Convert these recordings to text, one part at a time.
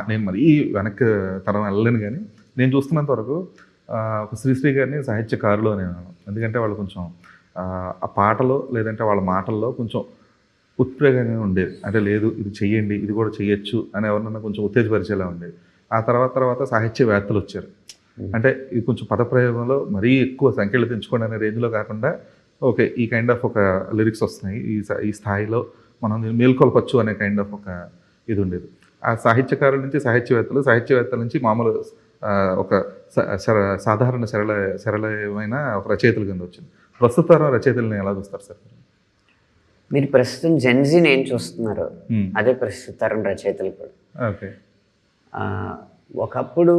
నేను మరీ వెనక్కి తరం వెళ్ళలేను కానీ నేను చూస్తున్నంత వరకు ఒక శ్రీశ్రీ గారిని సాహిత్యకారులు నేను, ఎందుకంటే వాళ్ళు కొంచెం ఆ పాటలో లేదంటే వాళ్ళ మాటల్లో కొంచెం ఉత్ప్రేరంగా ఉండేది. అంటే లేదు ఇది చెయ్యండి, ఇది కూడా చెయ్యొచ్చు అని ఎవరినన్నా కొంచెం ఉత్తేజపరిచేలా ఉండేది. ఆ తర్వాత సాహిత్యవేత్తలు వచ్చారు. అంటే ఇది కొంచెం పదప్రయోగంలో మరీ ఎక్కువ సంఖ్యలు తెంచుకోండి అనే రేంజ్లో కాకుండా ఓకే ఈ కైండ్ ఆఫ్ ఒక లిరిక్స్ వస్తున్నాయి, ఈ స్థాయిలో మనం మేల్కొల్పచ్చు అనే కైండ్ ఆఫ్ ఒక ఇది ఉండేది. ఆ సాహిత్యకారుల నుంచి సాహిత్యవేత్తల నుంచి మామూలు ఒక సాధారణ సరళమైన ఒక రచయితల కింద వచ్చింది. ప్రస్తుత తరం రచయితలను ఎలా చూస్తారు సార్? మీరు ప్రస్తుతం జెన్జీని ఏం చూస్తున్నారు అదే ప్రస్తుత తరం రచయితలు కూడా. ఓకే. ఒకప్పుడు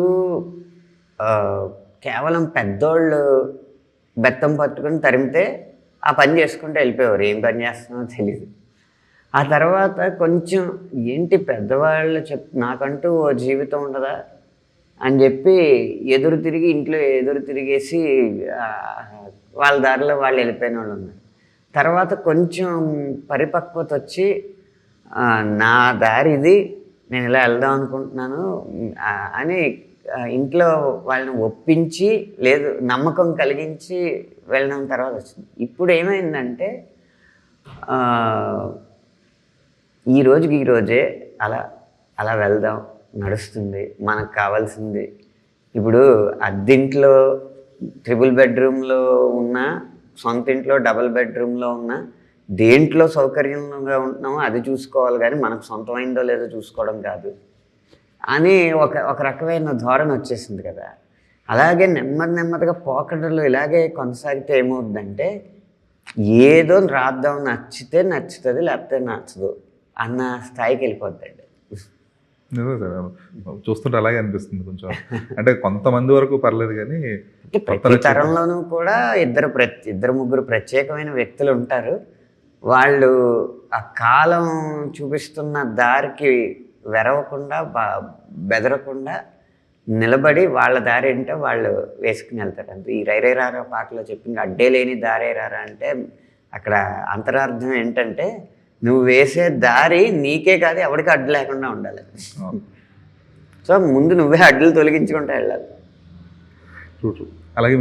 కేవలం పెద్దోళ్ళు బెత్తం పట్టుకుని తరిమితే ఆ పని చేసుకుంటూ వెళ్ళిపోయేవారు, ఏం పని చేస్తున్నామో తెలియదు. ఆ తర్వాత కొంచెం ఏంటి పెద్దవాళ్ళు నాకంటూ ఓ జీవితం ఉండదా అని చెప్పి ఇంట్లో ఎదురు తిరిగేసి వాళ్ళ దారిలో వాళ్ళు వెళ్ళిపోయిన వాళ్ళు ఉన్నారు. తర్వాత కొంచెం పరిపక్వత వచ్చి నా దారి ఇది, నేను ఇలా వెళ్దాం అనుకుంటున్నాను అని ఇంట్లో వాళ్ళని ఒప్పించి లేదు నమ్మకం కలిగించి వెళ్ళడం తర్వాత వచ్చింది. ఇప్పుడు ఏమైందంటే ఈ రోజే అలా వెళ్దాం, నడుస్తుంది, మనకు కావాల్సింది. ఇప్పుడు అద్దెంట్లో 3 బెడ్రూమ్లో ఉన్న, సొంత ఇంట్లో 2 బెడ్రూమ్లో ఉన్న, దేంట్లో సౌకర్యంగా ఉంటున్నామో అది చూసుకోవాలి కానీ మనకు సొంతమైందో లేదో చూసుకోవడం కాదు అని ఒక రకమైన ధోరణి వచ్చేసింది కదా. అలాగే నెమ్మదిగా పోకడలు ఇలాగే కొనసాగితే ఏమవుతుందంటే ఏదో రాద్దాం, నచ్చితే నచ్చుతుంది లేకపోతే నచ్చదు అన్న స్థాయికి వెళ్ళిపోద్దండి. చూస్తుంటే అలాగే అనిపిస్తుంది కొంచెం. అంటే కొంతమంది వరకు పర్లేదు కానీ ప్రతి తరంలోనూ కూడా ఇద్దరు ముగ్గురు ప్రత్యేకమైన వ్యక్తులు ఉంటారు. వాళ్ళు ఆ కాలం చూపిస్తున్న దారికి వెరవకుండా బెదరకుండా నిలబడి వాళ్ళ దారి ఏంటో వాళ్ళు వేసుకుని వెళ్తారు. అంతే. ఈ రైరే రారా పాటలో చెప్పింది అడ్డే లేని దారే రారా అంటే అక్కడ అంతరార్థం ఏంటంటే నువ్వు వేసే దారి నీకే కాదు ఎవరికి అడ్డు లేకుండా ఉండాలి. సో ముందు నువ్వే అడ్డులు తొలగించుకుంటూ వెళ్ళాలి. అలాగే